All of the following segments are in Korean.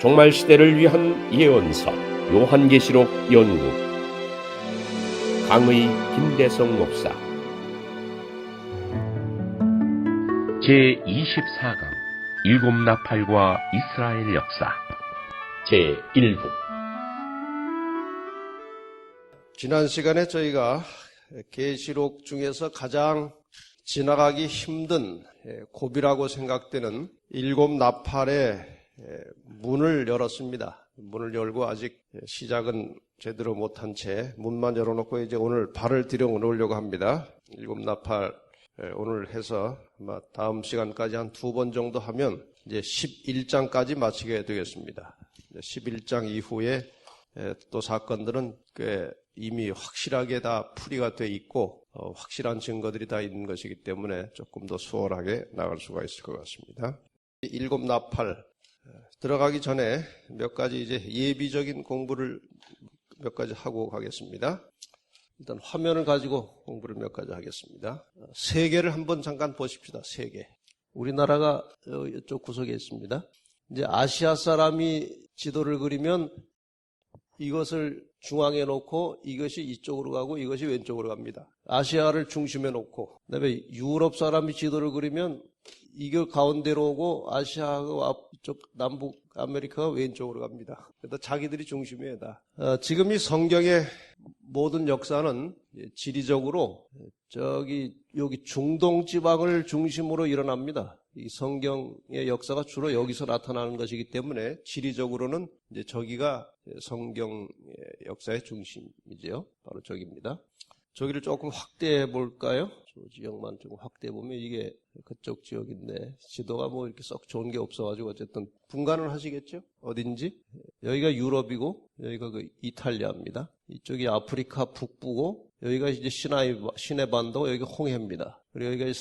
종말 시대를 위한 예언서 요한계시록 연구 강의 김대성 목사 제24강 일곱 나팔과 이스라엘 역사 제1부. 지난 시간에 저희가 계시록 중에서 가장 지나가기 힘든 고비라고 생각되는 일곱 나팔의 문을 열었습니다. 문을 열고 아직 시작은 제대로 못한 채 문만 열어놓고 이제 오늘 발을 들여놓으려고 합니다. 일곱 나팔 오늘 해서 아마 다음 시간까지 한 2번 정도 하면 이제 11장까지 마치게 되겠습니다. 11장 이후에 또 사건들은 꽤 이미 확실하게 다 풀이가 돼 있고 확실한 증거들이 다 있는 것이기 때문에 조금 더 수월하게 나갈 수가 있을 것 같습니다. 일곱 나팔 들어가기 전에 몇 가지 이제 예비적인 공부를 몇 가지 하고 가겠습니다. 일단 화면을 가지고 공부를 몇 가지 하겠습니다. 세계를 한번 잠깐 보십시다. 세계. 우리나라가 이쪽 구석에 있습니다. 이제 아시아 사람이 지도를 그리면 이것을 중앙에 놓고 이것이 이쪽으로 가고 이것이 왼쪽으로 갑니다. 아시아를 중심에 놓고 그다음에 유럽 사람이 지도를 그리면 이거 가운데로 오고 아시아하고 앞쪽 남북 아메리카가 왼쪽으로 갑니다. 그래서 자기들이 중심이에요 다. 지금 이 성경의 모든 역사는 지리적으로 여기 중동 지방을 중심으로 일어납니다. 이 성경의 역사가 주로 여기서 나타나는 것이기 때문에 지리적으로는 이제 저기가 성경의 역사의 중심이죠. 바로 저기입니다. 저기를 조금 확대해 볼까요? 저 지역만 좀 확대해 보면 이게 그쪽 지역인데 지도가 뭐 이렇게 썩 좋은 게 없어가지고 어쨌든 분간을 하시겠죠? 어딘지? 여기가 유럽이고 여기가 그 이탈리아입니다. 이쪽이 아프리카 북부고 여기가 이제 시내 반도 여기가 홍해입니다. 그리고 여기가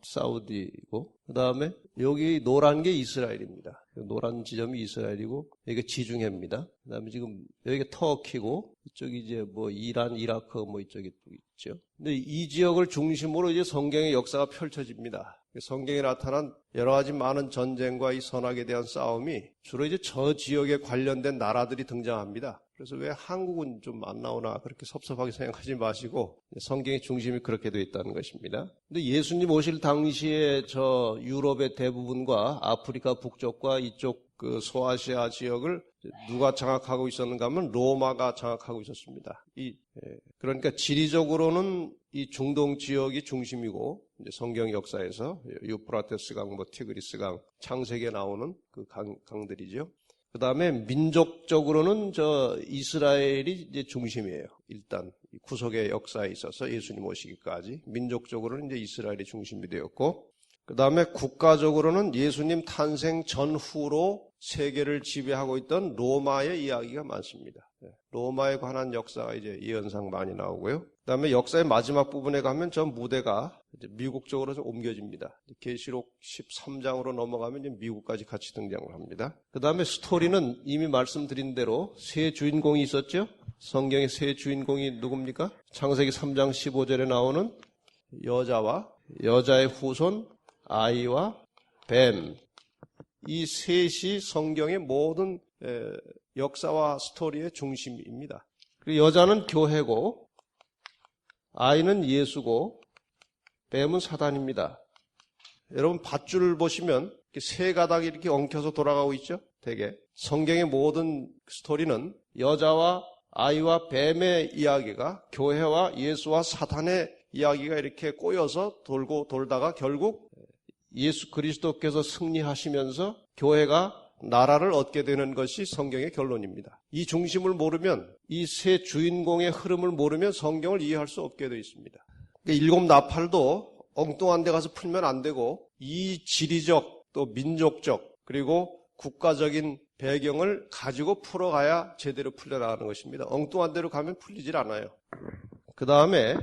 사우디고 그 다음에 여기 노란 게 이스라엘입니다. 노란 지점이 이스라엘이고 여기가 지중해입니다. 그 다음에 지금 여기가 터키고 이쪽이 이제 뭐 이란, 이라크 뭐 이쪽이 또 있죠. 근데 이 지역을 중심으로 이제 성경의 역사가 펼쳐집니다. 성경에 나타난 여러 가지 많은 전쟁과 이 선악에 대한 싸움이 주로 이제 저 지역에 관련된 나라들이 등장합니다. 그래서 왜 한국은 좀 안 나오나 그렇게 섭섭하게 생각하지 마시고 성경의 중심이 그렇게 되어 있다는 것입니다. 근데 예수님 오실 당시에 저 유럽의 대부분과 아프리카 북쪽과 이쪽 그 소아시아 지역을 누가 장악하고 있었는가 하면 로마가 장악하고 있었습니다. 그러니까 지리적으로는 이 중동 지역이 중심이고 이제 성경 역사에서 유프라테스 강, 뭐 티그리스 강, 창세기에 나오는 그 강들이죠. 그 다음에 민족적으로는 저 이스라엘이 이제 중심이에요. 일단 구속의 역사에 있어서 예수님 오시기까지 민족적으로는 이제 이스라엘이 중심이 되었고, 그 다음에 국가적으로는 예수님 탄생 전후로 세계를 지배하고 있던 로마의 이야기가 많습니다. 로마에 관한 역사가 이제 예언상 많이 나오고요. 그 다음에 역사의 마지막 부분에 가면 저 무대가 이제 미국 쪽으로 좀 옮겨집니다. 계시록 13장으로 넘어가면 이제 미국까지 같이 등장을 합니다. 그 다음에 스토리는 이미 말씀드린 대로 세 주인공이 있었죠. 성경의 세 주인공이 누굽니까? 창세기 3장 15절에 나오는 여자와 여자의 후손, 아이와 뱀. 이 셋이 성경의 모든 역사와 스토리의 중심입니다. 그리고 여자는 교회고, 아이는 예수고, 뱀은 사단입니다. 여러분 밧줄을 보시면 세 가닥이 이렇게 엉켜서 돌아가고 있죠? 되게. 성경의 모든 스토리는 여자와 아이와 뱀의 이야기가 교회와 예수와 사탄의 이야기가 이렇게 꼬여서 돌고 돌다가 결국 예수 그리스도께서 승리하시면서 교회가 나라를 얻게 되는 것이 성경의 결론입니다. 이 중심을 모르면, 이 세 주인공의 흐름을 모르면 성경을 이해할 수 없게 되어 있습니다. 일곱 나팔도 엉뚱한 데 가서 풀면 안 되고 이 지리적 또 민족적 그리고 국가적인 배경을 가지고 풀어가야 제대로 풀려나가는 것입니다. 엉뚱한 데로 가면 풀리질 않아요. 그 다음에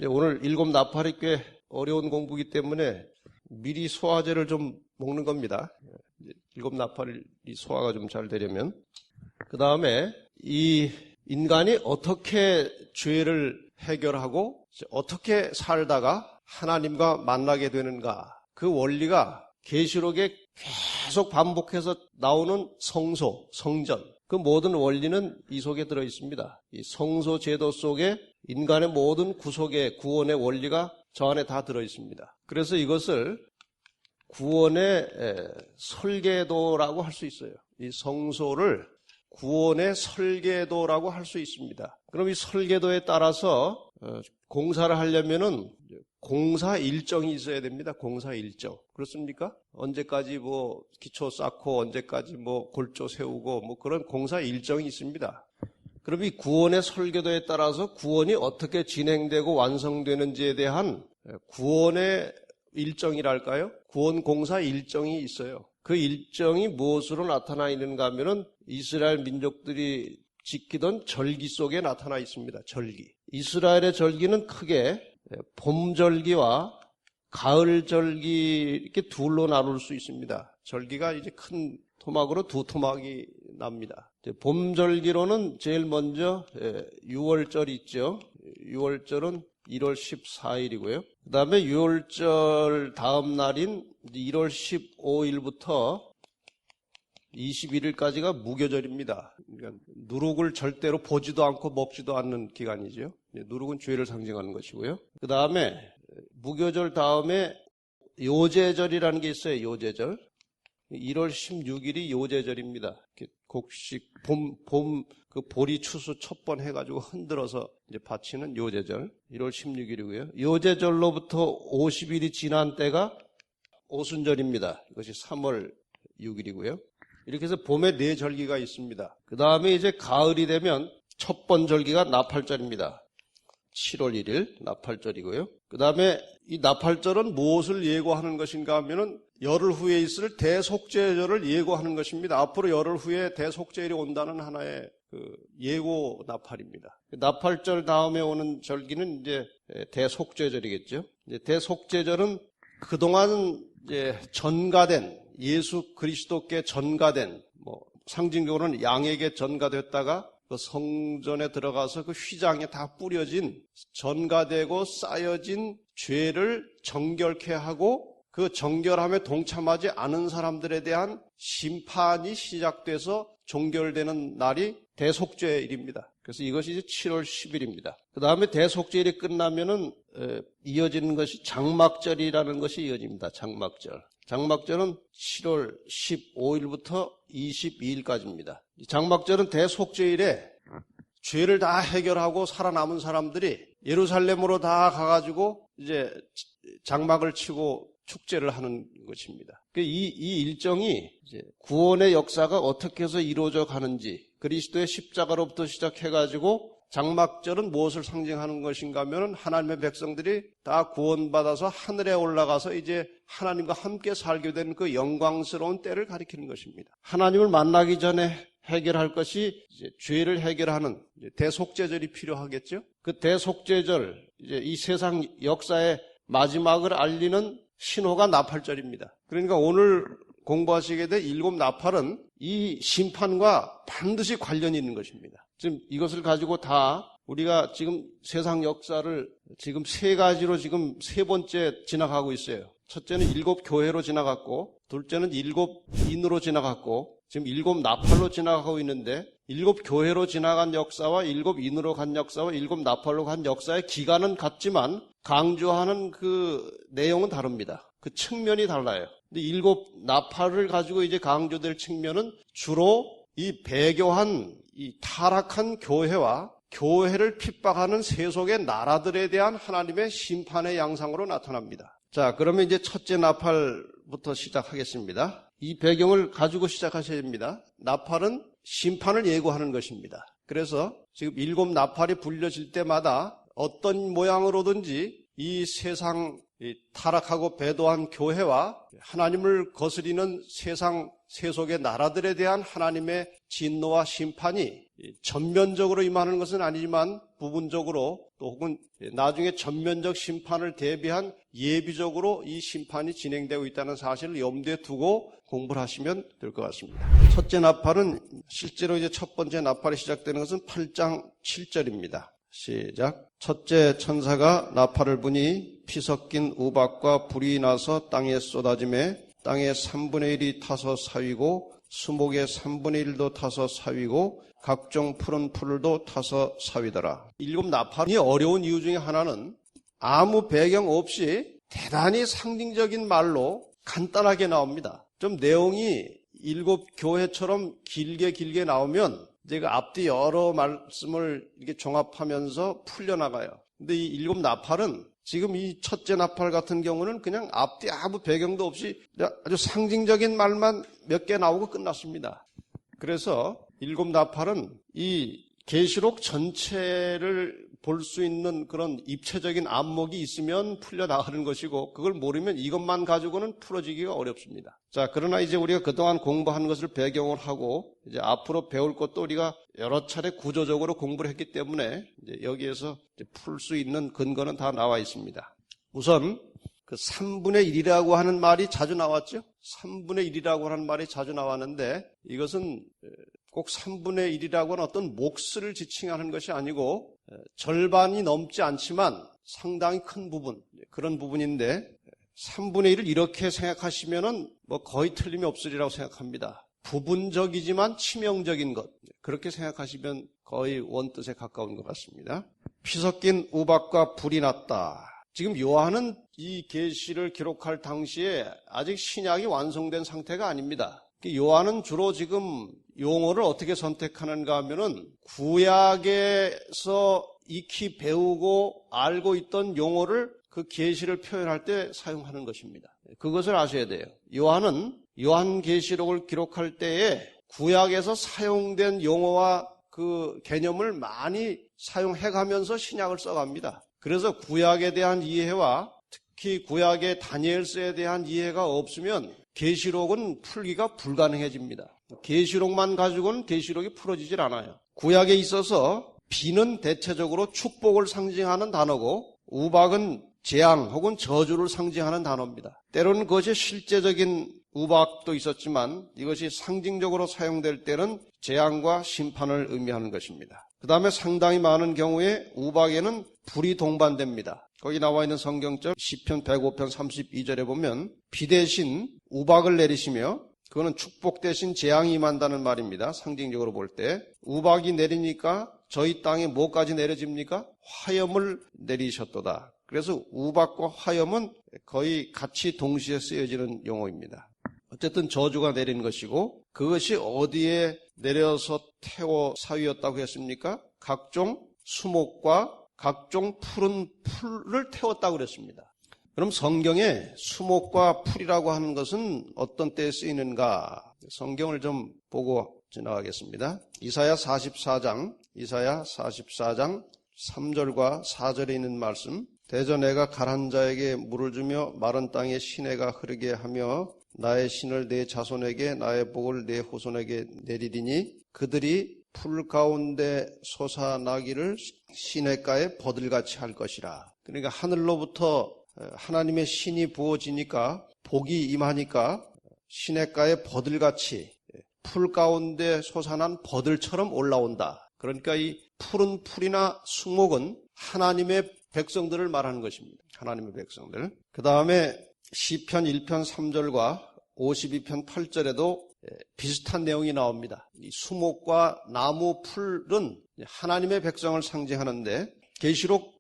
오늘 일곱 나팔이 꽤 어려운 공부이기 때문에 미리 소화제를 좀 먹는 겁니다. 일곱 나팔이 소화가 좀 잘 되려면. 그 다음에 이 인간이 어떻게 죄를 해결하고 어떻게 살다가 하나님과 만나게 되는가, 그 원리가 계시록에 계속 반복해서 나오는 성소, 성전, 그 모든 원리는 이 속에 들어 있습니다. 이 성소 제도 속에 인간의 모든 구속의 구원의 원리가 저 안에 다 들어 있습니다. 그래서 이것을 구원의 설계도라고 할 수 있어요. 이 성소를 구원의 설계도라고 할 수 있습니다. 그럼 이 설계도에 따라서 공사를 하려면은 공사 일정이 있어야 됩니다. 공사 일정. 그렇습니까? 언제까지 뭐 기초 쌓고 언제까지 뭐 골조 세우고 뭐 그런 공사 일정이 있습니다. 그럼 이 구원의 설계도에 따라서 구원이 어떻게 진행되고 완성되는지에 대한 구원의 일정이랄까요? 구원 공사 일정이 있어요. 그 일정이 무엇으로 나타나 있는가 하면은 이스라엘 민족들이 지키던 절기 속에 나타나 있습니다. 절기. 이스라엘의 절기는 크게 봄절기와 가을절기 이렇게 둘로 나눌 수 있습니다. 절기가 이제 큰 토막으로 두 토막이 납니다. 봄절기로는 제일 먼저 6월절 있죠. 6월절은 1월 14일이고요. 그 다음에 6월절 다음 날인 1월 15일부터 21일까지가 무교절입니다. 그러니까 누룩을 절대로 보지도 않고 먹지도 않는 기간이죠. 누룩은 죄를 상징하는 것이고요. 그 다음에 무교절 다음에 요제절이라는 게 있어요. 요제절. 1월 16일이 요제절입니다. 곡식 그 보리 추수 첫 번 해가지고 흔들어서 이제 바치는 요제절. 1월 16일이고요. 요제절로부터 50일이 지난 때가 오순절입니다. 이것이 3월 6일이고요. 이렇게 해서 봄에 4절기가 있습니다. 그 다음에 이제 가을이 되면 첫 번 절기가 나팔절입니다. 7월 1일 나팔절이고요. 그 다음에 이 나팔절은 무엇을 예고하는 것인가 하면은 열흘 후에 있을 대속죄절을 예고하는 것입니다. 앞으로 열흘 후에 대속죄일이 온다는 하나의 그 예고 나팔입니다. 나팔절 다음에 오는 절기는 이제 대속죄절이겠죠. 이제 대속죄절은 그동안 이제 전가된 예수 그리스도께 전가된 상징적으로는 양에게 전가됐다가 그 성전에 들어가서 그 휘장에 다 뿌려진 전가되고 쌓여진 죄를 정결케 하고 그 정결함에 동참하지 않은 사람들에 대한 심판이 시작돼서 종결되는 날이 대속죄일입니다. 그래서 이것이 이제 7월 10일입니다. 그 다음에 대속죄일이 끝나면은 이어지는 것이 장막절이라는 것이 이어집니다. 장막절. 장막절은 7월 15일부터 22일까지입니다. 장막절은 대속죄일에 죄를 다 해결하고 살아남은 사람들이 예루살렘으로 다 가가지고 이제 장막을 치고 축제를 하는 것입니다. 이 일정이 이제 구원의 역사가 어떻게 해서 이루어져 가는지 그리스도의 십자가로부터 시작해가지고 장막절은 무엇을 상징하는 것인가 하면 하나님의 백성들이 다 구원받아서 하늘에 올라가서 이제 하나님과 함께 살게 된 그 영광스러운 때를 가리키는 것입니다. 하나님을 만나기 전에 해결할 것이 이제 죄를 해결하는 대속죄절이 필요하겠죠. 그 대속죄절, 이제 이 세상 역사의 마지막을 알리는 신호가 나팔절입니다. 그러니까 오늘 공부하시게 될 7 나팔은 이 심판과 반드시 관련이 있는 것입니다. 지금 이것을 가지고 다 우리가 지금 세상 역사를 지금 3가지로 지금 3번째 지나가고 있어요. 첫째는 7 교회로 지나갔고, 둘째는 7 인으로 지나갔고, 지금 7 나팔로 지나가고 있는데 7 교회로 지나간 역사와 7 인으로 간 역사와 7 나팔로 간 역사의 기간은 같지만 강조하는 그 내용은 다릅니다. 그 측면이 달라요. 근데 7 나팔을 가지고 이제 강조될 측면은 주로 이 배교한 이 타락한 교회와 교회를 핍박하는 세속의 나라들에 대한 하나님의 심판의 양상으로 나타납니다. 자, 그러면 이제 첫째 나팔부터 시작하겠습니다. 이 배경을 가지고 시작하셔야 됩니다. 나팔은 심판을 예고하는 것입니다. 그래서 지금 7 나팔이 불려질 때마다 어떤 모양으로든지 이 세상 타락하고 배도한 교회와 하나님을 거스리는 세상 세속의 나라들에 대한 하나님의 진노와 심판이 전면적으로 임하는 것은 아니지만 부분적으로 또 혹은 나중에 전면적 심판을 대비한 예비적으로 이 심판이 진행되고 있다는 사실을 염두에 두고 공부를 하시면 될 것 같습니다. 첫째 나팔은 실제로 이제 첫 번째 나팔이 시작되는 것은 8장 7절입니다. 시작. 첫째 천사가 나팔을 부니 피 섞인 우박과 불이 나서 땅에 쏟아지매 땅의 3분의 1이 타서 사위고 수목의 3분의 1도 타서 사위고 각종 푸른 풀도 타서 사위더라. 7 나팔이 어려운 이유 중에 하나는 아무 배경 없이 대단히 상징적인 말로 간단하게 나옵니다. 좀 내용이 7 교회처럼 길게 나오면 제가 앞뒤 여러 말씀을 이렇게 종합하면서 풀려나가요. 근데 이 7 나팔은 지금 이 첫째 나팔 같은 경우는 그냥 앞뒤 아무 배경도 없이 아주 상징적인 말만 몇 개 나오고 끝났습니다. 그래서 7 나팔은 이 계시록 전체를 볼 수 있는 그런 입체적인 안목이 있으면 풀려나가는 것이고 그걸 모르면 이것만 가지고는 풀어지기가 어렵습니다. 자, 그러나 이제 우리가 그동안 공부한 것을 배경을 하고 이제 앞으로 배울 것도 우리가 여러 차례 구조적으로 공부를 했기 때문에 이제 여기에서 풀 수 있는 근거는 다 나와 있습니다. 우선 그 3분의 1이라고 하는 말이 자주 나왔죠. 3분의 1이라고 하는 말이 자주 나왔는데 이것은 꼭 3분의 1이라고 하는 어떤 몫을 지칭하는 것이 아니고 절반이 넘지 않지만 상당히 큰 부분, 그런 부분인데 3분의 1을 이렇게 생각하시면은 뭐 거의 틀림이 없으리라고 생각합니다. 부분적이지만 치명적인 것, 그렇게 생각하시면 거의 원뜻에 가까운 것 같습니다. 피 섞인 우박과 불이 났다. 지금 요한은 이 계시를 기록할 당시에 아직 신약이 완성된 상태가 아닙니다. 요한은 주로 지금 용어를 어떻게 선택하는가 하면은 구약에서 익히 배우고 알고 있던 용어를 그 계시를 표현할 때 사용하는 것입니다. 그것을 아셔야 돼요. 요한은 요한계시록을 기록할 때에 구약에서 사용된 용어와 그 개념을 많이 사용해가면서 신약을 써갑니다. 그래서 구약에 대한 이해와 특히 구약의 다니엘서에 대한 이해가 없으면 계시록은 풀기가 불가능해집니다. 계시록만 가지고는 계시록이 풀어지질 않아요. 구약에 있어서 비는 대체적으로 축복을 상징하는 단어고 우박은 재앙 혹은 저주를 상징하는 단어입니다. 때로는 그것이 실제적인 우박도 있었지만 이것이 상징적으로 사용될 때는 재앙과 심판을 의미하는 것입니다. 그 다음에 상당히 많은 경우에 우박에는 불이 동반됩니다. 거기 나와 있는 성경절 시편 105편 32절에 보면 비 대신 우박을 내리시며 그거는 축복 대신 재앙이 임한다는 말입니다. 상징적으로 볼 때 우박이 내리니까 저희 땅에 뭐까지 내려집니까? 화염을 내리셨도다. 그래서 우박과 화염은 거의 같이 동시에 쓰여지는 용어입니다. 어쨌든 저주가 내린 것이고 그것이 어디에 내려서 태워 사위였다고 했습니까? 각종 수목과 각종 푸른 풀을 태웠다고 그랬습니다. 그럼 성경에 수목과 풀이라고 하는 것은 어떤 때에 쓰이는가? 성경을 좀 보고 지나가겠습니다. 이사야 44장 3절과 4절에 있는 말씀. 대저 내가 가란 자에게 물을 주며 마른 땅에 시내가 흐르게 하며 나의 신을 내 자손에게 나의 복을 내 후손에게 내리리니 그들이 풀 가운데 솟아나기를 시냇가에 버들같이 할 것이라. 그러니까 하늘로부터 하나님의 신이 부어지니까 복이 임하니까 시냇가에 버들같이 풀 가운데 솟아난 버들처럼 올라온다. 그러니까 이 푸른 풀이나 수목은 하나님의 백성들을 말하는 것입니다. 하나님의 백성들. 그 다음에 시편 1편 3절과 52편 8절에도 비슷한 내용이 나옵니다. 이 수목과 나무 풀은 하나님의 백성을 상징하는데 계시록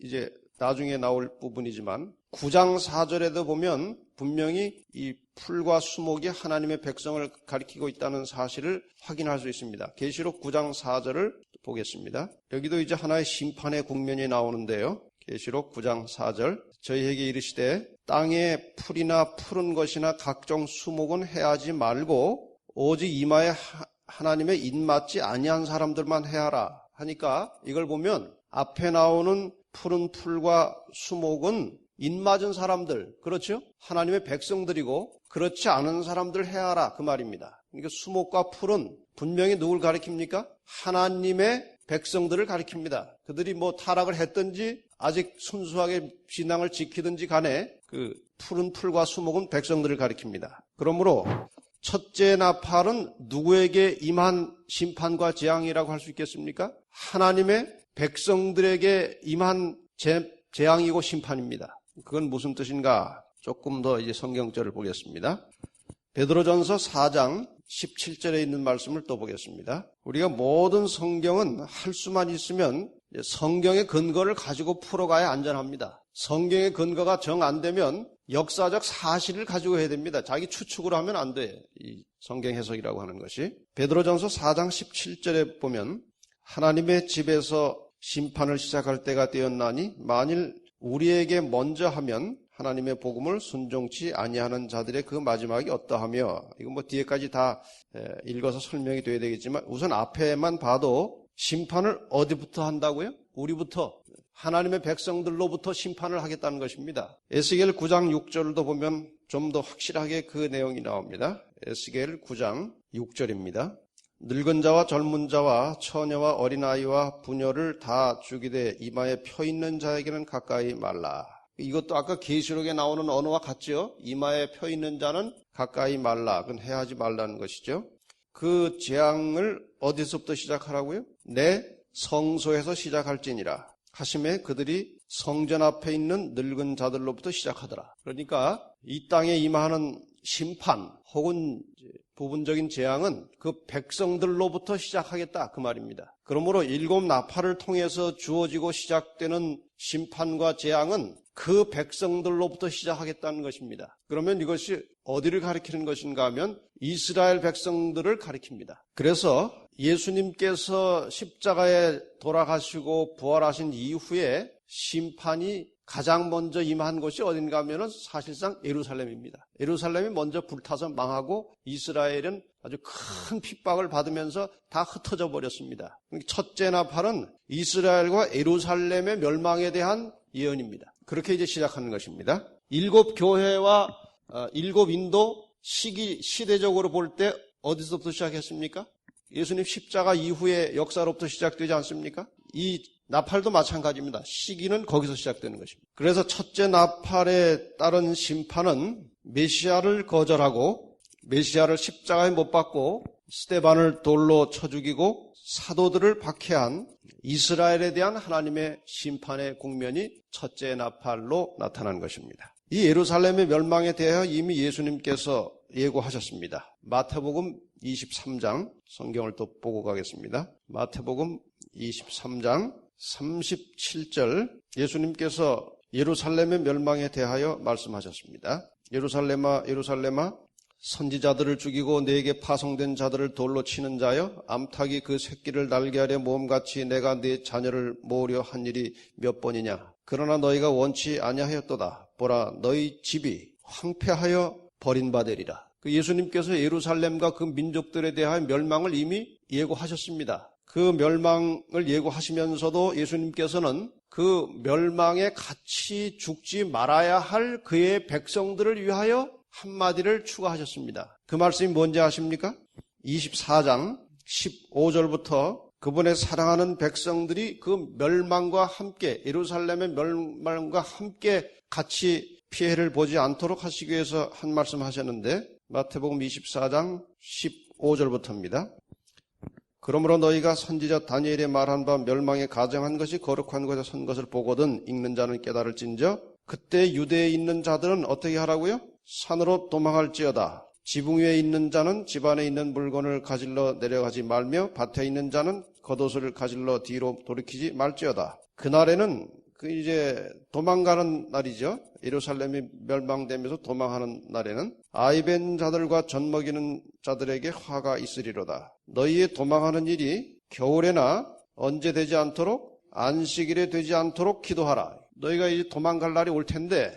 이제 나중에 나올 부분이지만 9장 4절에도 보면 분명히 이 풀과 수목이 하나님의 백성을 가리키고 있다는 사실을 확인할 수 있습니다. 계시록 9장 4절을 보겠습니다. 여기도 이제 하나의 심판의 국면이 나오는데요. 계시록 9장 4절 저희에게 이르시되 땅에 풀이나 푸른 것이나 각종 수목은 해하지 말고 오직 이마에 하나님의 입맞지 아니한 사람들만 해하라 하니까 이걸 보면 앞에 나오는 푸른 풀과 수목은 입맞은 사람들, 그렇죠? 하나님의 백성들이고 그렇지 않은 사람들 해하라 그 말입니다. 그러니까 수목과 풀은 분명히 누굴 가리킵니까? 하나님의 백성들을 가리킵니다. 그들이 뭐 타락을 했든지 아직 순수하게 신앙을 지키든지 간에 그 푸른 풀과 수목은 백성들을 가리킵니다. 그러므로 첫째 나팔은 누구에게 임한 심판과 재앙이라고 할 수 있겠습니까? 하나님의 백성들에게 임한 재앙이고 심판입니다. 그건 무슨 뜻인가? 조금 더 이제 성경절을 보겠습니다. 베드로전서 4장 17절에 있는 말씀을 또 보겠습니다. 우리가 모든 성경은 할 수만 있으면 성경의 근거를 가지고 풀어가야 안전합니다. 성경의 근거가 정 안 되면 역사적 사실을 가지고 해야 됩니다. 자기 추측으로 하면 안 돼. 이 성경 해석이라고 하는 것이. 베드로전서 4장 17절에 보면 하나님의 집에서 심판을 시작할 때가 되었나니 만일 우리에게 먼저 하면 하나님의 복음을 순종치 아니하는 자들의 그 마지막이 어떠하며, 이건 뭐 뒤에까지 다 읽어서 설명이 돼야 되겠지만 우선 앞에만 봐도 심판을 어디부터 한다고요? 우리부터, 하나님의 백성들로부터 심판을 하겠다는 것입니다. 에스겔 9장 6절도 보면 좀 더 확실하게 그 내용이 나옵니다. 에스겔 9장 6절입니다. 늙은 자와 젊은 자와 처녀와 어린아이와 부녀를 다 죽이되 이마에 펴 있는 자에게는 가까이 말라. 이것도 아까 계시록에 나오는 언어와 같죠? 이마에 펴 있는 자는 가까이 말라. 그건 해하지 말라는 것이죠. 그 재앙을 어디서부터 시작하라고요? 내 성소에서 시작할지니라 하심에 그들이 성전 앞에 있는 늙은 자들로부터 시작하더라. 그러니까 이 땅에 임하는 심판 혹은 부분적인 재앙은 그 백성들로부터 시작하겠다 그 말입니다. 그러므로 일곱 나팔을 통해서 주어지고 시작되는 심판과 재앙은 그 백성들로부터 시작하겠다는 것입니다. 그러면 이것이 어디를 가리키는 것인가 하면 이스라엘 백성들을 가리킵니다. 그래서 예수님께서 십자가에 돌아가시고 부활하신 이후에 심판이 가장 먼저 임한 곳이 어딘가 하면은 사실상 예루살렘입니다. 예루살렘이 먼저 불타서 망하고 이스라엘은 아주 큰 핍박을 받으면서 다 흩어져 버렸습니다. 첫째 나팔은 이스라엘과 예루살렘의 멸망에 대한 예언입니다. 그렇게 이제 시작하는 것입니다. 일곱 교회와 일곱 인도 시대적으로 볼 때 어디서부터 시작했습니까? 예수님 십자가 이후의 역사로부터 시작되지 않습니까? 이 나팔도 마찬가지입니다. 시기는 거기서 시작되는 것입니다. 그래서 첫째 나팔에 따른 심판은 메시아를 거절하고 메시아를 십자가에 못 박고 스데반을 돌로 쳐 죽이고 사도들을 박해한 이스라엘에 대한 하나님의 심판의 국면이 첫째 나팔로 나타난 것입니다. 이 예루살렘의 멸망에 대하여 이미 예수님께서 예고하셨습니다. 마태복음 23장 성경을 또 보고 가겠습니다. 마태복음 23장 37절 예수님께서 예루살렘의 멸망에 대하여 말씀하셨습니다. 예루살렘아 예루살렘아 선지자들을 죽이고 내게 파송된 자들을 돌로 치는 자여 암탉이 그 새끼를 날게 하려 모험같이 내가 네 자녀를 모으려 한 일이 몇 번이냐. 그러나 너희가 원치 아니하였도다. 보라 너희 집이 황폐하여 버림받으리라. 그 예수님께서 예루살렘과 그 민족들에 대한 멸망을 이미 예고하셨습니다. 그 멸망을 예고하시면서도 예수님께서는 그 멸망에 같이 죽지 말아야 할 그의 백성들을 위하여 한마디를 추가하셨습니다. 그 말씀이 뭔지 아십니까? 24장 15절부터 그분의 사랑하는 백성들이 그 멸망과 함께 예루살렘의 멸망과 함께 같이 피해를 보지 않도록 하시기 위해서 한 말씀 하셨는데 마태복음 24장 15절부터입니다. 그러므로 너희가 선지자 다니엘의 말한 바 멸망에 가정한 것이 거룩한 곳에 선 것을 보거든 읽는 자는 깨달을진저 그때 유대에 있는 자들은 어떻게 하라고요? 산으로 도망할지어다. 지붕 위에 있는 자는 집 안에 있는 물건을 가질러 내려가지 말며 밭에 있는 자는 겉옷을 가질러 뒤로 돌이키지 말지어다. 그날에는 이제 도망가는 날이죠. 예루살렘이 멸망되면서 도망하는 날에는 아이벤 자들과 젖먹이는 자들에게 화가 있으리로다. 너희의 도망하는 일이 겨울에나 언제 되지 않도록 안식일에 되지 않도록 기도하라. 너희가 이제 도망갈 날이 올 텐데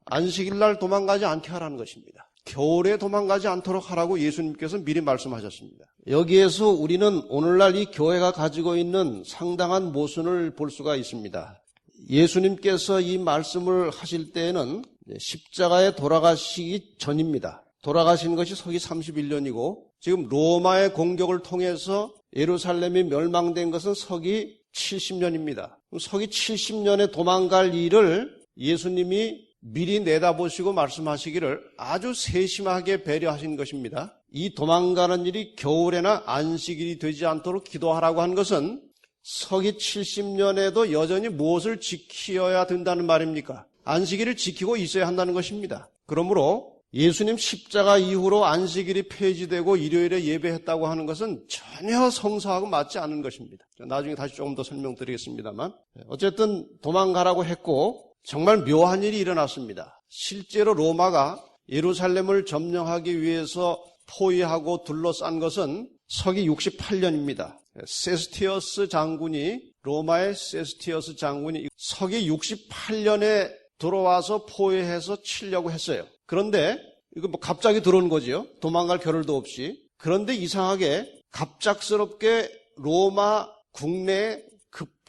안식일 날 도망가지 않게 하라는 것입니다. 겨울에 도망가지 않도록 하라고 예수님께서 미리 말씀하셨습니다. 여기에서 우리는 오늘날 이 교회가 가지고 있는 상당한 모순을 볼 수가 있습니다. 예수님께서 이 말씀을 하실 때에는 십자가에 돌아가시기 전입니다. 돌아가신 것이 서기 31년이고 지금 로마의 공격을 통해서 예루살렘이 멸망된 것은 서기 70년입니다. 서기 70년에 도망갈 일을 예수님이 미리 내다보시고 말씀하시기를 아주 세심하게 배려하신 것입니다. 이 도망가는 일이 겨울에나 안식일이 되지 않도록 기도하라고 한 것은 서기 70년에도 여전히 무엇을 지키어야 된다는 말입니까? 안식일을 지키고 있어야 한다는 것입니다. 그러므로 예수님 십자가 이후로 안식일이 폐지되고 일요일에 예배했다고 하는 것은 전혀 성서하고 맞지 않는 것입니다. 나중에 다시 조금 더 설명드리겠습니다만, 어쨌든 도망가라고 했고 정말 묘한 일이 일어났습니다. 실제로 로마가 예루살렘을 점령하기 위해서 포위하고 둘러싼 것은 서기 68년입니다. 세스티어스 장군이, 로마의 세스티어스 장군이 서기 68년에 들어와서 포위해서 치려고 했어요. 그런데 이거 뭐 갑자기 들어온 거지요. 도망갈 겨를도 없이. 그런데 이상하게 갑작스럽게 로마 국내에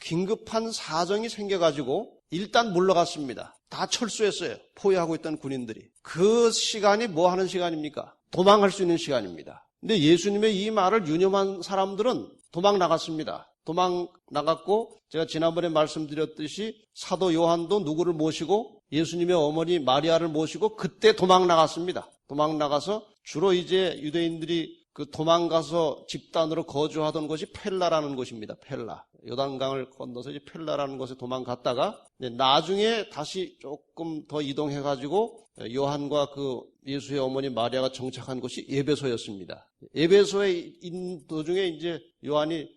긴급한 사정이 생겨가지고 일단 물러갔습니다. 다 철수했어요. 포위하고 있던 군인들이. 그 시간이 뭐 하는 시간입니까? 도망갈 수 있는 시간입니다. 근데 예수님의 이 말을 유념한 사람들은 도망 나갔습니다. 도망 나갔고, 제가 지난번에 말씀드렸듯이 사도 요한도 누구를 모시고 예수님의 어머니 마리아를 모시고 그때 도망 나갔습니다. 도망 나가서 주로 이제 유대인들이 그 도망가서 집단으로 거주하던 곳이 펠라라는 곳입니다. 펠라. 요단강을 건너서 이제 펠라라는 곳에 도망갔다가 나중에 다시 조금 더 이동해가지고 요한과 그 예수의 어머니 마리아가 정착한 곳이 에베소였습니다. 에베소에 있는 도중에 이제 요한이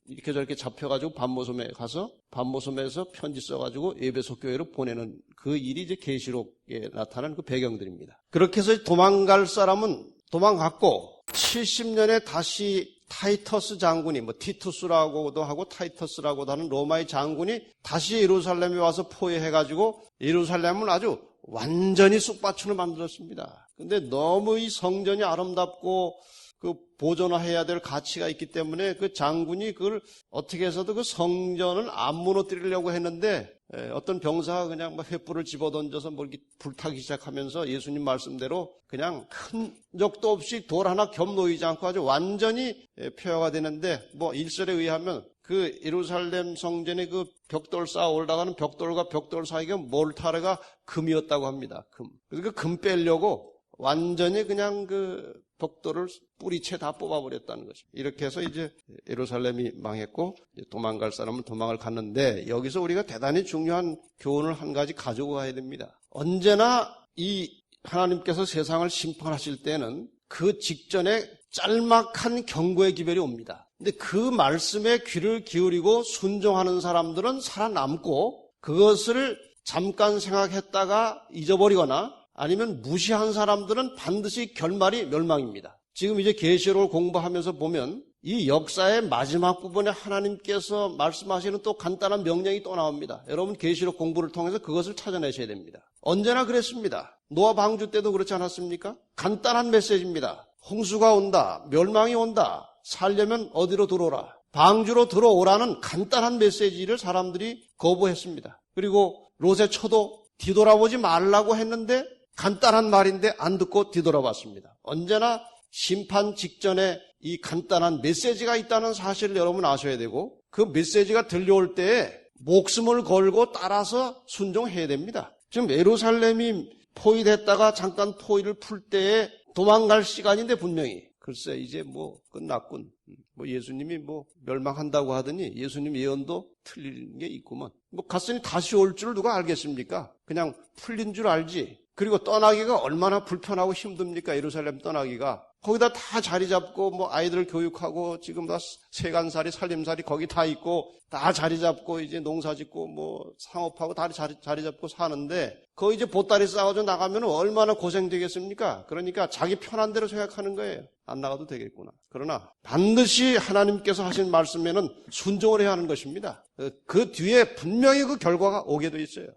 이렇게 저렇게 잡혀가지고 반모섬에 가서 반모섬에서 편지 써가지고 에베소 교회로 보내는 그 일이 이제 계시록에 나타난 그 배경들입니다. 그렇게 해서 도망갈 사람은 도망갔고 70년에 다시 타이터스 장군이, 뭐 티투스라고도 하고 타이터스라고도 하는 로마의 장군이 다시 예루살렘에 와서 포위해가지고 예루살렘은 아주 완전히 쑥밭으로 만들었습니다. 근데 너무 이 성전이 아름답고 그 보존해야 될 가치가 있기 때문에 그 장군이 그걸 어떻게 해서도 그 성전을 안 무너뜨리려고 했는데 어떤 병사가 그냥 막 횃불을 집어던져서 뭐 이렇게 불타기 시작하면서 예수님 말씀대로 그냥 큰 적도 없이 돌 하나 겹 놓이지 않고 아주 완전히 폐허가 되는데, 뭐 일설에 의하면 그 예루살렘 성전의 그 벽돌 쌓아 올라가는 벽돌과 벽돌 사이가 몰타르가 금이었다고 합니다. 금. 그래서 그 금 빼려고 완전히 그냥 그 벽돌을 뿌리채 다 뽑아버렸다는 것입니다. 이렇게 해서 이제 예루살렘이 망했고 도망갈 사람은 도망을 갔는데, 여기서 우리가 대단히 중요한 교훈을 한 가지 가지고 가야 됩니다. 언제나 이 하나님께서 세상을 심판하실 때는 그 직전에 짤막한 경고의 기별이 옵니다. 근데 그 말씀에 귀를 기울이고 순종하는 사람들은 살아남고, 그것을 잠깐 생각했다가 잊어버리거나 아니면 무시한 사람들은 반드시 결말이 멸망입니다. 지금 이제 계시록을 공부하면서 보면 이 역사의 마지막 부분에 하나님께서 말씀하시는 또 간단한 명령이 또 나옵니다. 여러분 계시록 공부를 통해서 그것을 찾아내셔야 됩니다. 언제나 그랬습니다. 노아 방주 때도 그렇지 않았습니까? 간단한 메시지입니다. 홍수가 온다, 멸망이 온다, 살려면 어디로 들어오라, 방주로 들어오라는 간단한 메시지를 사람들이 거부했습니다. 그리고 롯의 처도 뒤돌아보지 말라고 했는데 간단한 말인데 안 듣고 뒤돌아봤습니다. 언제나 심판 직전에 이 간단한 메시지가 있다는 사실을 여러분 아셔야 되고, 그 메시지가 들려올 때에 목숨을 걸고 따라서 순종해야 됩니다. 지금 예루살렘이 포위됐다가 잠깐 포위를 풀 때에 도망갈 시간인데 분명히 글쎄 이제 뭐 끝났군. 뭐 예수님이 뭐 멸망한다고 하더니 예수님 예언도 틀린 게 있구먼. 뭐 갔으니 다시 올 줄 누가 알겠습니까? 그냥 풀린 줄 알지. 그리고 떠나기가 얼마나 불편하고 힘듭니까? 예루살렘 떠나기가. 거기다 다 자리 잡고 뭐 아이들 교육하고 지금 다 세간살이 살림살이 거기 다 있고 다 자리 잡고 이제 농사 짓고 뭐 상업하고 다 자리 잡고 사는데, 거기 이제 보따리 싸워져 나가면 얼마나 고생되겠습니까? 그러니까 자기 편한 대로 생각하는 거예요. 안 나가도 되겠구나. 그러나 반드시 하나님께서 하신 말씀에는 순종을 해야 하는 것입니다. 그 뒤에 분명히 그 결과가 오게 돼 있어요.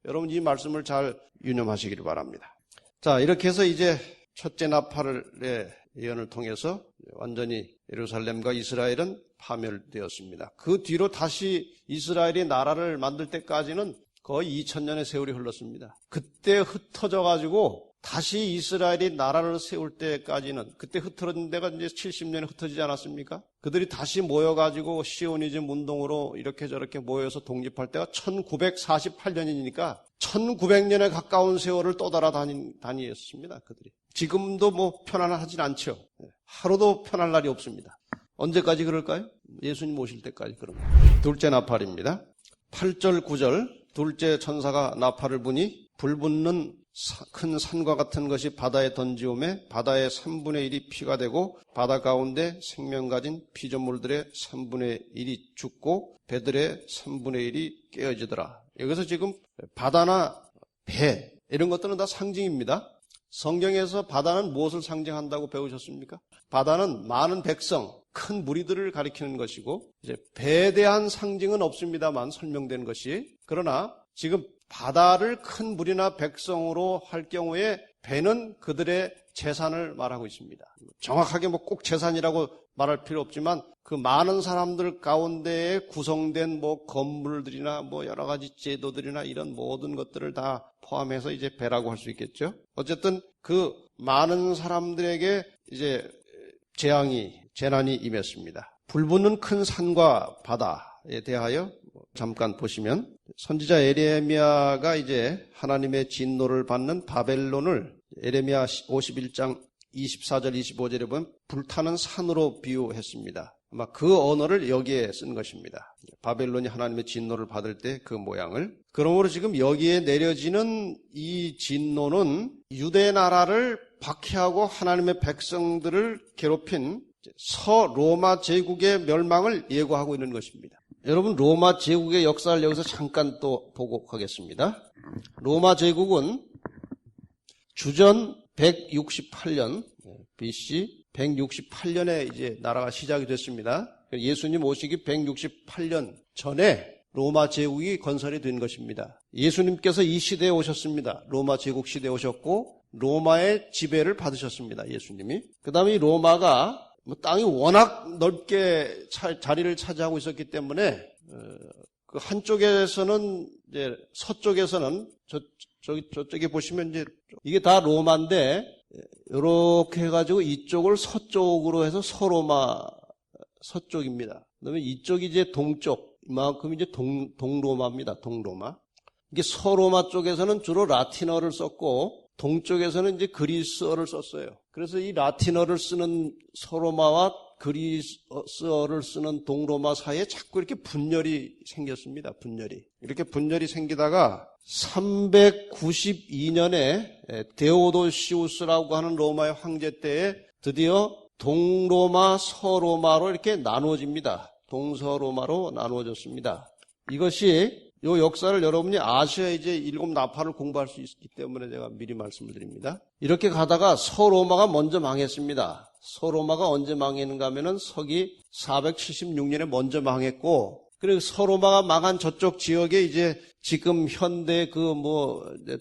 여러분 이 말씀을 잘 유념하시기를 바랍니다. 자, 이렇게 해서 이제 첫째 나팔의 예언을 통해서 완전히 예루살렘과 이스라엘은 파멸되었습니다. 그 뒤로 다시 이스라엘이 나라를 만들 때까지는 거의 2000년의 세월이 흘렀습니다. 그때 흩어져가지고 다시 이스라엘이 나라를 세울 때까지는, 그때 흩어진 데가 이제 70년에 흩어지지 않았습니까? 그들이 다시 모여가지고 시오니즘 운동으로 이렇게 저렇게 모여서 독립할 때가 1948년이니까 1900년에 가까운 세월을 또 따라다녔습니다. 그들이. 지금도 뭐 편안하진 않죠. 하루도 편할 날이 없습니다. 언제까지 그럴까요? 예수님 오실 때까지 그런 거예요. 둘째 나팔입니다. 8절, 9절 둘째 천사가 나팔을 부니 불붙는 큰 산과 같은 것이 바다에 던지오매 바다의 3분의 1이 피가 되고 바다 가운데 생명 가진 피조물들의 3분의 1이 죽고 배들의 3분의 1이 깨어지더라. 여기서 지금 바다나 배 이런 것들은 다 상징입니다. 성경에서 바다는 무엇을 상징한다고 배우셨습니까? 바다는 많은 백성, 큰 무리들을 가리키는 것이고 이제 배에 대한 상징은 없습니다만 설명된 것이 그러나 지금 바다를 큰 무리나 백성으로 할 경우에 배는 그들의 재산을 말하고 있습니다. 정확하게 뭐 꼭 재산이라고 말할 필요 없지만 그 많은 사람들 가운데에 구성된 뭐 건물들이나 뭐 여러 가지 제도들이나 이런 모든 것들을 다 포함해서 이제 배라고 할 수 있겠죠. 어쨌든 그 많은 사람들에게 이제 재난이 임했습니다. 불붙는 큰 산과 바다에 대하여 잠깐 보시면 선지자 에레미야가 이제 하나님의 진노를 받는 바벨론을 에레미야 51장 24절 25절에 보면 불타는 산으로 비유했습니다. 아마 그 언어를 여기에 쓴 것입니다. 바벨론이 하나님의 진노를 받을 때 그 모양을. 그러므로 지금 여기에 내려지는 이 진노는 유대 나라를 박해하고 하나님의 백성들을 괴롭힌 서로마 제국의 멸망을 예고하고 있는 것입니다. 여러분 로마 제국의 역사를 여기서 잠깐 또 보고 가겠습니다. 로마 제국은 주전 168년 BC 168년에 이제 나라가 시작이 됐습니다. 예수님 오시기 168년 전에 로마 제국이 건설이 된 것입니다. 예수님께서 이 시대에 오셨습니다. 로마 제국 시대에 오셨고 로마의 지배를 받으셨습니다. 예수님이. 그다음에 이 로마가 땅이 워낙 넓게 자리를 차지하고 있었기 때문에 그 한쪽에서는 이제 서쪽에서는 저쪽에 보시면 이제 이게 다 로마인데 이렇게 해가지고 이쪽을 서쪽으로 해서 서로마 서쪽입니다. 그다음에 이쪽이 이제 동쪽 이만큼 이제 동로마입니다. 동로마. 이게 서로마 쪽에서는 주로 라틴어를 썼고 동쪽에서는 이제 그리스어를 썼어요. 그래서 이 라틴어를 쓰는 서로마와 그리스어를 쓰는 동로마 사이에 자꾸 이렇게 분열이 생겼습니다. 이렇게 분열이 생기다가 392년에 데오도시우스라고 하는 로마의 황제 때에 드디어 동로마, 서로마로 이렇게 나누어집니다. 동서로마로 나누어졌습니다. 이것이 이 역사를 여러분이 아셔야 이제 일곱 나팔을 공부할 수 있기 때문에 제가 미리 말씀을 드립니다. 이렇게 가다가 서로마가 먼저 망했습니다. 서로마가 언제 망했는가 하면은 서기 476년에 먼저 망했고, 그리고 서로마가 망한 저쪽 지역에 이제 지금 현대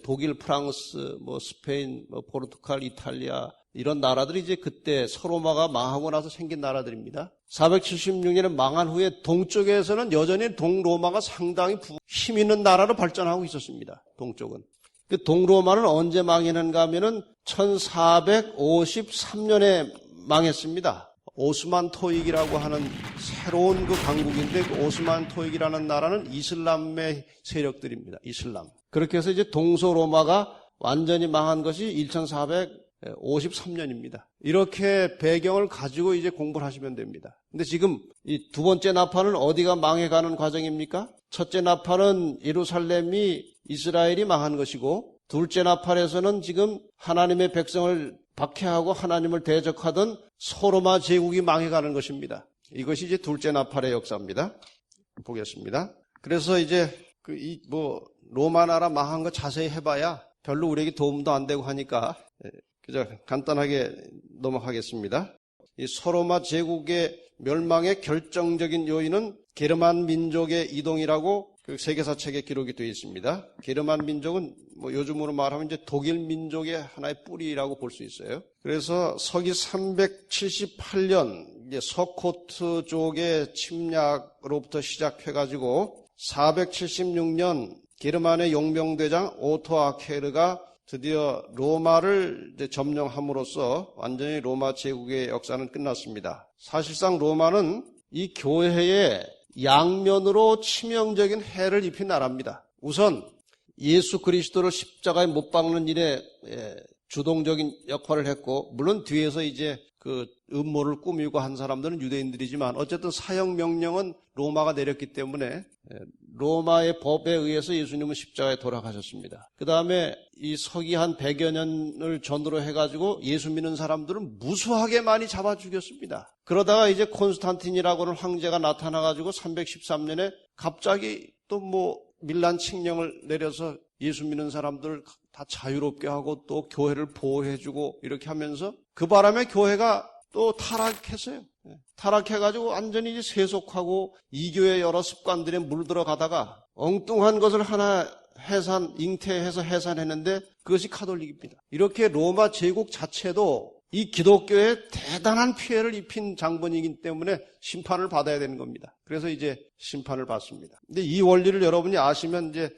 독일, 프랑스, 스페인, 포르투갈, 이탈리아 이런 나라들이 이제 그때 서로마가 망하고 나서 생긴 나라들입니다. 476년에 망한 후에 동쪽에서는 여전히 동로마가 상당히 힘 있는 나라로 발전하고 있었습니다. 동쪽은. 그 동로마는 언제 망했는가 하면은 1453년에 망했습니다. 오스만 토익이라고 하는 새로운 그 강국인데 그 오스만 토익이라는 나라는 이슬람의 세력들입니다. 이슬람. 그렇게 해서 이제 동서로마가 완전히 망한 것이 1453년입니다. 이렇게 배경을 가지고 이제 공부를 하시면 됩니다. 근데 지금 이 두 번째 나팔은 어디가 망해가는 과정입니까? 첫째 나팔은 예루살렘이 이스라엘이 망한 것이고 둘째 나팔에서는 지금 하나님의 백성을 박해하고 하나님을 대적하던 소로마 제국이 망해가는 것입니다. 이것이 이제 둘째 나팔의 역사입니다. 보겠습니다. 그래서 이제 로마 나라 망한 거 자세히 해봐야 별로 우리에게 도움도 안 되고 하니까 그저 간단하게 넘어가겠습니다. 이 소로마 제국의 멸망의 결정적인 요인은 게르만 민족의 이동이라고 그 세계사 책에 기록이 되어 있습니다. 게르만 민족은 요즘으로 말하면 이제 독일 민족의 하나의 뿌리라고 볼 수 있어요. 그래서 서기 378년 이제 서코트족의 침략으로부터 시작해가지고 476년 게르만의 용병대장 오토 아케르가 드디어 로마를 이제 점령함으로써 완전히 로마 제국의 역사는 끝났습니다. 사실상 로마는 이 교회에 양면으로 치명적인 해를 입힌 나라입니다. 우선 예수 그리스도를 십자가에 못 박는 일에 주동적인 역할을 했고, 물론 뒤에서 이제 그 음모를 꾸미고 한 사람들은 유대인들이지만 어쨌든 사형 명령은 로마가 내렸기 때문에 로마의 법에 의해서 예수님은 십자가에 돌아가셨습니다. 그 다음에 이 서기 한 100여 년을 전으로 해가지고 예수 믿는 사람들은 무수하게 많이 잡아 죽였습니다. 그러다가 이제 콘스탄틴이라고 하는 황제가 나타나가지고 313년에 갑자기 또 뭐 밀란 칙령을 내려서 예수 믿는 사람들을 다 자유롭게 하고 또 교회를 보호해주고 이렇게 하면서 그 바람에 교회가 또 타락했어요. 타락해가지고 완전히 이제 세속하고 이교의 여러 습관들에 물들어가다가 엉뚱한 것을 하나 잉태해서 해산했는데 그것이 카톨릭입니다. 이렇게 로마 제국 자체도 이 기독교에 대단한 피해를 입힌 장본이기 때문에 심판을 받아야 되는 겁니다. 그래서 이제 심판을 받습니다. 근데 이 원리를 여러분이 아시면 이제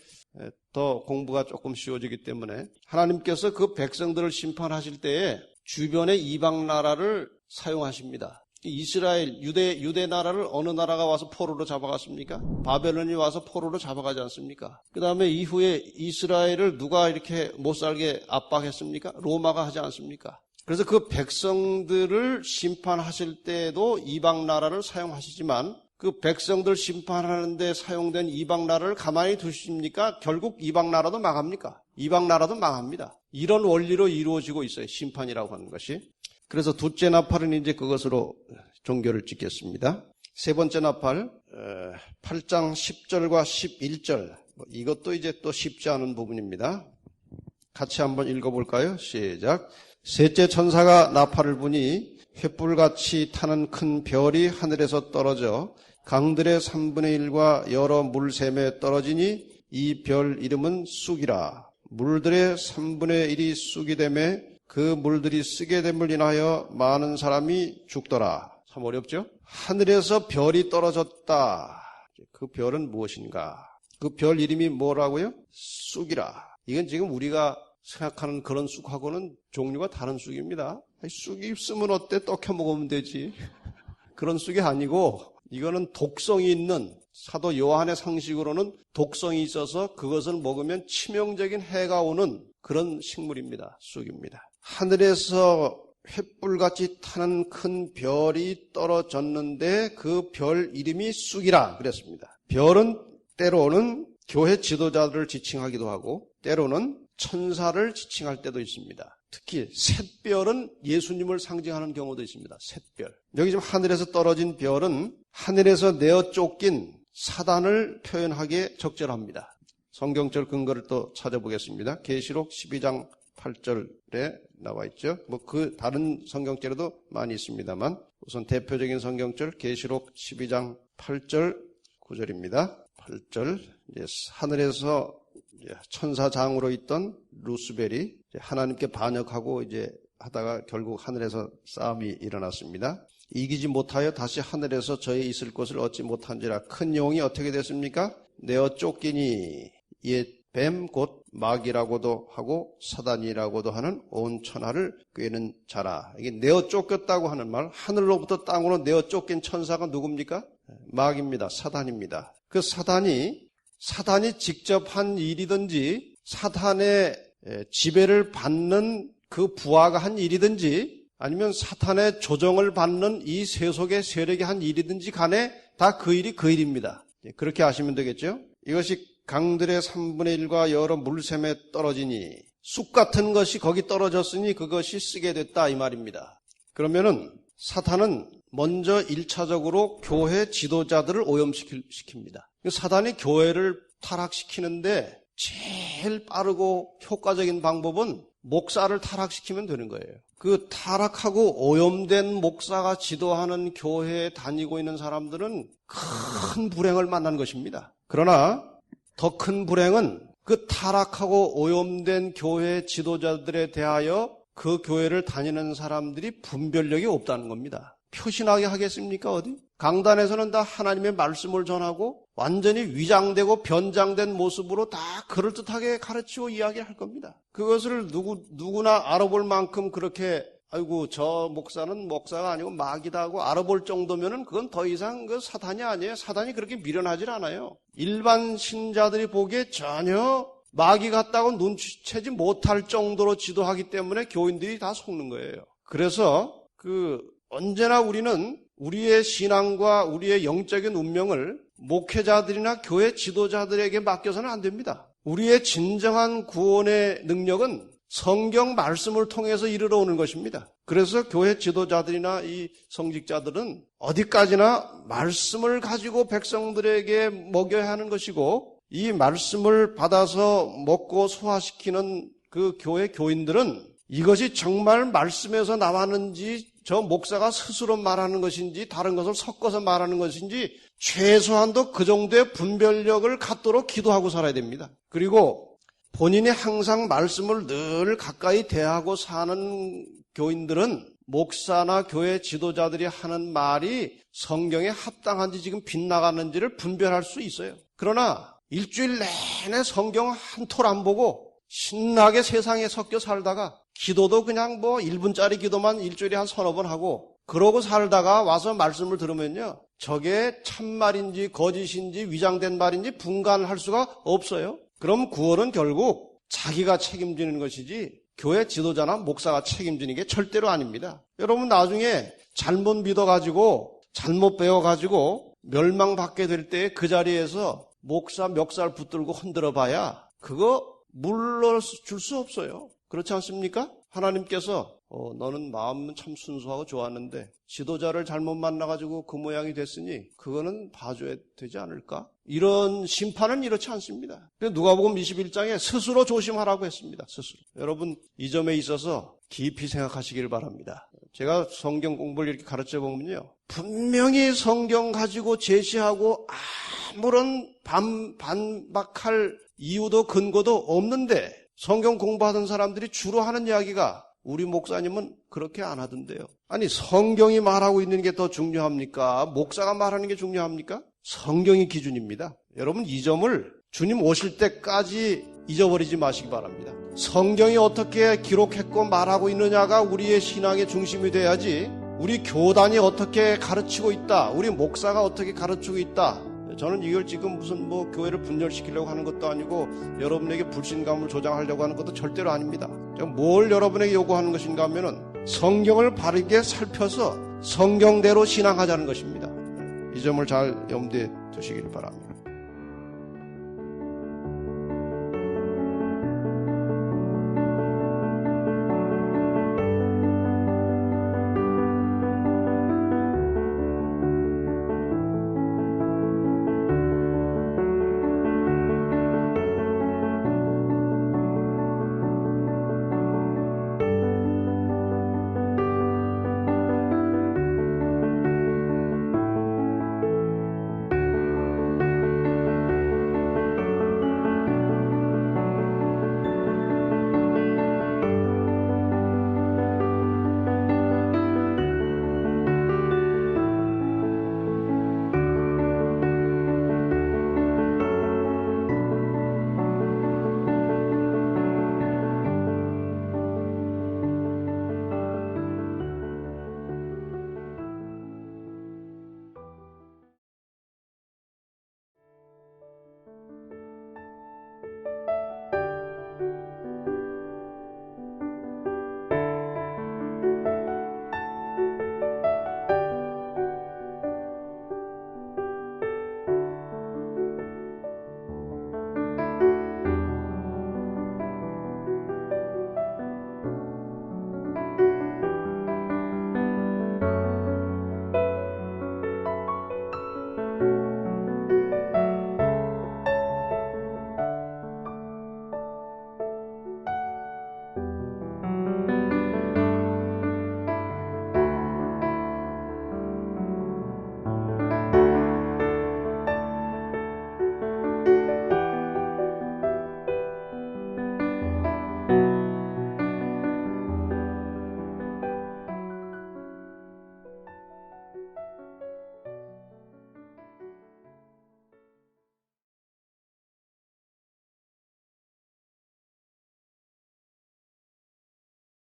더 공부가 조금 쉬워지기 때문에 하나님께서 그 백성들을 심판하실 때에 주변의 이방 나라를 사용하십니다. 이스라엘, 유대 나라를 어느 나라가 와서 포로로 잡아갔습니까? 바벨론이 와서 포로로 잡아가지 않습니까? 그 다음에 이후에 이스라엘을 누가 이렇게 못 살게 압박했습니까? 로마가 하지 않습니까? 그래서 그 백성들을 심판하실 때에도 이방 나라를 사용하시지만 그 백성들 심판하는데 사용된 이방 나라를 가만히 두십니까? 결국 이방 나라도 망합니까? 이방 나라도 망합니다. 이런 원리로 이루어지고 있어요. 심판이라고 하는 것이. 그래서 둘째 나팔은 이제 그것으로 종교를 짓겠습니다. 세 번째 나팔 8장 10절과 11절 이것도 이제 또 쉽지 않은 부분입니다. 같이 한번 읽어볼까요? 시작. 셋째 천사가 나팔을 부니 횃불같이 타는 큰 별이 하늘에서 떨어져 강들의 3분의 1과 여러 물샘에 떨어지니 이 별 이름은 쑥이라. 물들의 3분의 1이 쑥이 되매 그 물들이 쓰게 됨을 인하여 많은 사람이 죽더라. 참 어렵죠? 하늘에서 별이 떨어졌다. 그 별은 무엇인가? 그 별 이름이 뭐라고요? 쑥이라. 이건 지금 우리가 생각하는 그런 쑥하고는 종류가 다른 쑥입니다. 쑥이 있으면 어때? 떡해 먹으면 되지. 그런 쑥이 아니고 이거는 독성이 있는 사도 요한의 상식으로는 독성이 있어서 그것을 먹으면 치명적인 해가 오는 그런 식물입니다. 쑥입니다. 하늘에서 횃불같이 타는 큰 별이 떨어졌는데 그 별 이름이 쑥이라 그랬습니다. 별은 때로는 교회 지도자들을 지칭하기도 하고 때로는 천사를 지칭할 때도 있습니다. 특히 샛별은 예수님을 상징하는 경우도 있습니다. 샛별. 여기 지금 하늘에서 떨어진 별은 하늘에서 내어 쫓긴 사단을 표현하기에 적절합니다. 성경절 근거를 또 찾아보겠습니다. 계시록 12장 8절에 나와 있죠. 그 다른 성경절에도 많이 있습니다만 우선 대표적인 성경절 계시록 12장 8절 9절입니다. 8절 하늘에서 천사장으로 있던 루스벨이 하나님께 반역하고 이제 하다가 결국 하늘에서 싸움이 일어났습니다. 이기지 못하여 다시 하늘에서 저희 있을 곳을 얻지 못한지라. 큰 영이 어떻게 됐습니까? 내어 쫓기니 옛 뱀 곧 마귀라고도 하고 사단이라고도 하는 온 천하를 꿰는 자라. 이게 내어 쫓겼다고 하는 말, 하늘로부터 땅으로 내어 쫓긴 천사가 누굽니까? 마귀입니다. 사단입니다. 그 사단이 직접 한 일이든지 사탄의 지배를 받는 그 부하가 한 일이든지 아니면 사탄의 조정을 받는 이 세속의 세력이 한 일이든지 간에 다 그 일이 그 일입니다. 그렇게 아시면 되겠죠? 이것이 강들의 3분의 1과 여러 물샘에 떨어지니 쑥 같은 것이 거기 떨어졌으니 그것이 쓰게 됐다 이 말입니다. 그러면은 사탄은 먼저 1차적으로 교회 지도자들을 오염시킵니다. 사단이 교회를 타락시키는데 제일 빠르고 효과적인 방법은 목사를 타락시키면 되는 거예요. 그 타락하고 오염된 목사가 지도하는 교회에 다니고 있는 사람들은 큰 불행을 만난 것입니다. 그러나 더 큰 불행은 그 타락하고 오염된 교회 지도자들에 대하여 그 교회를 다니는 사람들이 분별력이 없다는 겁니다. 표신하게 하겠습니까? 어디? 강단에서는 다 하나님의 말씀을 전하고 완전히 위장되고 변장된 모습으로 다 그럴듯하게 가르치고 이야기할 겁니다. 그것을 누구나 알아볼 만큼 그렇게 아이고 저 목사는 목사가 아니고 마귀다 하고 알아볼 정도면은 그건 더 이상 그 사탄이 아니에요. 사탄이 그렇게 미련하질 않아요. 일반 신자들이 보기에 전혀 마귀 같다고 눈치채지 못할 정도로 지도하기 때문에 교인들이 다 속는 거예요. 그래서 언제나 우리는 우리의 신앙과 우리의 영적인 운명을 목회자들이나 교회 지도자들에게 맡겨서는 안 됩니다. 우리의 진정한 구원의 능력은 성경 말씀을 통해서 이르러 오는 것입니다. 그래서 교회 지도자들이나 이 성직자들은 어디까지나 말씀을 가지고 백성들에게 먹여야 하는 것이고, 이 말씀을 받아서 먹고 소화시키는 그 교회 교인들은 이것이 정말 말씀에서 나왔는지, 저 목사가 스스로 말하는 것인지, 다른 것을 섞어서 말하는 것인지 최소한도 그 정도의 분별력을 갖도록 기도하고 살아야 됩니다. 그리고 본인이 항상 말씀을 늘 가까이 대하고 사는 교인들은 목사나 교회 지도자들이 하는 말이 성경에 합당한지 지금 빗나가는지를 분별할 수 있어요. 그러나 일주일 내내 성경 한 톨 안 보고 신나게 세상에 섞여 살다가 기도도 그냥 1분짜리 기도만 일주일에 한 서너 번 하고 그러고 살다가 와서 말씀을 들으면요, 저게 참말인지 거짓인지 위장된 말인지 분간할 수가 없어요. 그럼 구원은 결국 자기가 책임지는 것이지 교회 지도자나 목사가 책임지는 게 절대로 아닙니다. 여러분 나중에 잘못 믿어가지고 잘못 배워가지고 멸망받게 될 때 그 자리에서 목사 멱살 붙들고 흔들어 봐야 그거 물러줄 수 없어요. 그렇지 않습니까? 하나님께서 너는 마음은 참 순수하고 좋았는데 지도자를 잘못 만나가지고 그 모양이 됐으니 그거는 봐줘야 되지 않을까? 이런 심판은 이렇지 않습니다. 누가복음 21장에 스스로 조심하라고 했습니다. 스스로. 여러분 이 점에 있어서 깊이 생각하시길 바랍니다. 제가 성경 공부를 이렇게 가르쳐 보면요, 분명히 성경 가지고 제시하고 아무런 반박할 이유도 근거도 없는데 성경 공부하던 사람들이 주로 하는 이야기가 우리 목사님은 그렇게 안 하던데요. 아니 성경이 말하고 있는 게 더 중요합니까? 목사가 말하는 게 중요합니까? 성경이 기준입니다. 여러분 이 점을 주님 오실 때까지 잊어버리지 마시기 바랍니다. 성경이 어떻게 기록했고 말하고 있느냐가 우리의 신앙의 중심이 돼야지, 우리 교단이 어떻게 가르치고 있다, 우리 목사가 어떻게 가르치고 있다, 저는 이걸 지금 무슨 교회를 분열시키려고 하는 것도 아니고 여러분에게 불신감을 조장하려고 하는 것도 절대로 아닙니다. 제가 뭘 여러분에게 요구하는 것인가 하면은 성경을 바르게 살펴서 성경대로 신앙하자는 것입니다. 이 점을 잘 염두에 두시길 바랍니다.